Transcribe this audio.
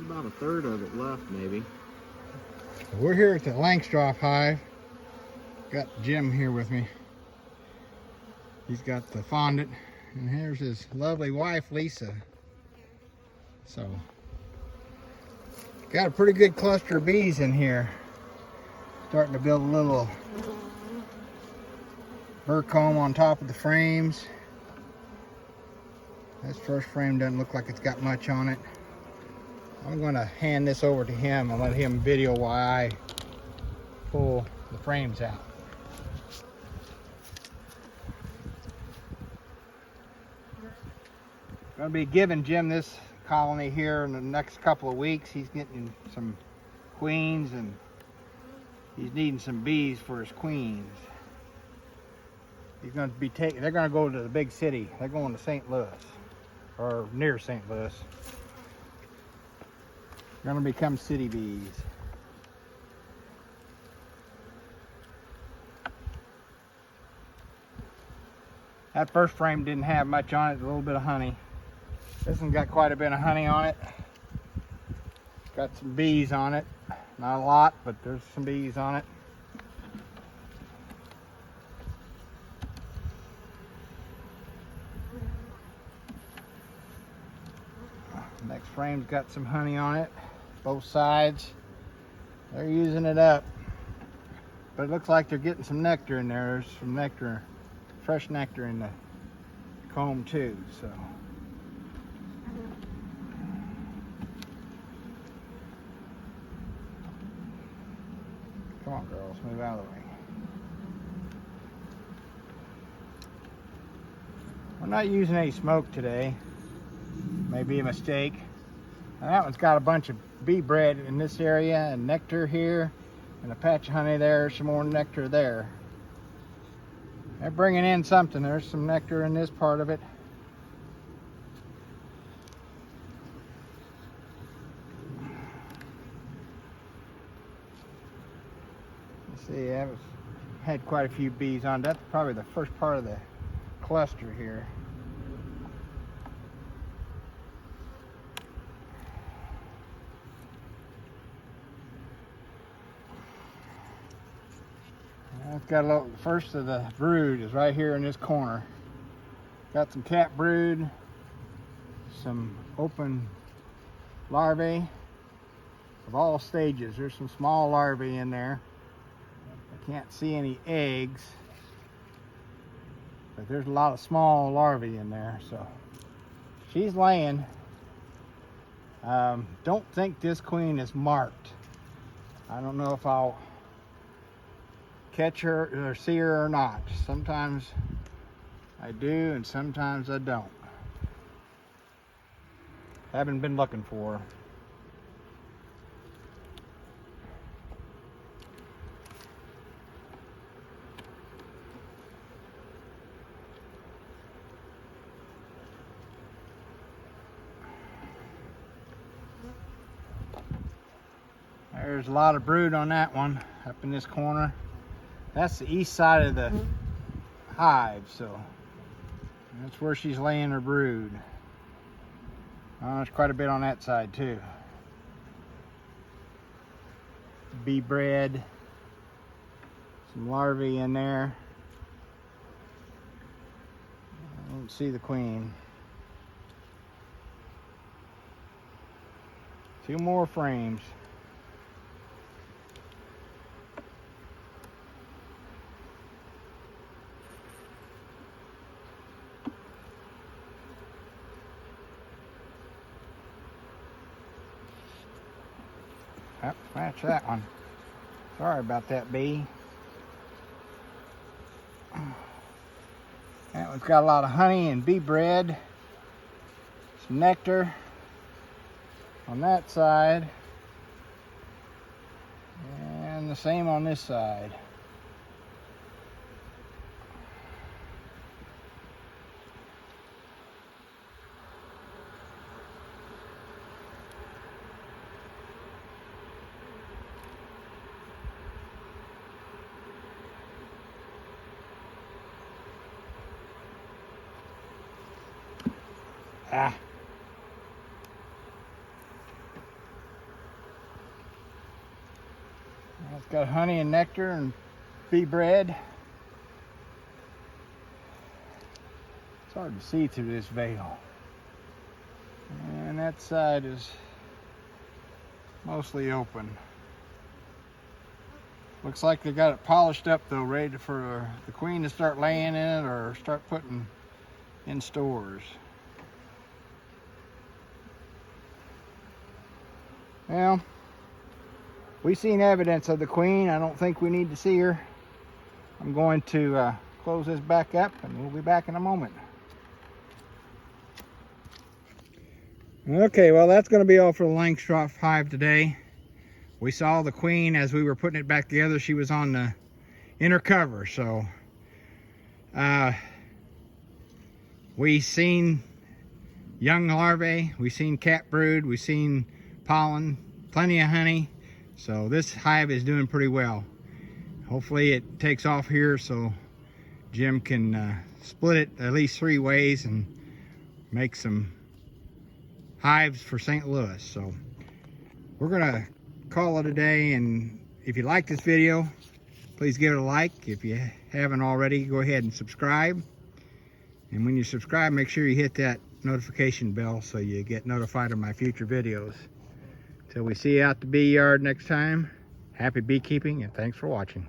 About a third of it left, maybe. We're here at the Langstroth hive. Got Jim here with me. He's got the fondant, and here's his lovely wife, Lisa. So, got a pretty good cluster of bees in here. Starting to build a little burr comb on top of the frames. This first frame doesn't look like it's got much on it. I'm going to hand this over to him and let him video while I pull the frames out. Going to be giving Jim this colony here in the next couple of weeks. He's getting some queens and he's needing some bees for his queens. He's going to be they're going to go to the big city. They're going to St. Louis, or near St. Louis. They're going to become city bees. That first frame didn't have much on it, a little bit of honey. This one got quite a bit of honey on it. Got some bees on it. Not a lot, but there's some bees on it. Next frame's got some honey on it. Both sides. They're using it up. But it looks like they're getting some nectar in there. There's some nectar, fresh nectar in the comb too, so. Come on, girls, move out of the way. We're not using any smoke today. May be a mistake. And that one's got a bunch of bee bread in this area and nectar here and a patch of honey there, some more nectar there. They're bringing in something. There's some nectar in this part of it. Let's see, I had quite a few bees on. That's probably the first part of the cluster here. It's got a little, first of the brood is right here in this corner. Got some cat brood, some open larvae of all stages. There's some small larvae in there. I can't see any eggs, but there's a lot of small larvae in there. So she's laying. Don't think this queen is marked. I don't know if I'll catch her or see her or not. Sometimes I do and sometimes I don't. Haven't been looking for her. There's a lot of brood on that one up in this corner. That's the east side of the hive, so that's where she's laying her brood. There's quite a bit on that side too. Bee bread, some larvae in there. I don't see the queen. 2 more frames. Yep, match that one. Sorry about that bee. That one's got a lot of honey and bee bread. Some nectar on that side. And the same on this side. It's got honey and nectar and bee bread. It's hard to see through this veil. And that side is mostly open. Looks like they got it polished up though, ready for the queen to start laying in it or start putting in stores. Well, we've seen evidence of the queen. I don't think we need to see her. I'm going to close this back up and we'll be back in a moment. Okay, well that's going to be all for the Langstroth hive today. We saw the queen as we were putting it back together. She was on the inner cover, so we seen young larvae, we seen cat brood, we seen pollen, plenty of honey. So this hive is doing pretty well. Hopefully it takes off here so Jim can split it at least 3 ways and make some hives for St. Louis. So we're gonna call it a day, and if you like this video, please give it a like. If you haven't already, go ahead and subscribe. And when you subscribe, make sure you hit that notification bell so you get notified of my future videos. Till we see you out the bee yard next time, happy beekeeping and thanks for watching.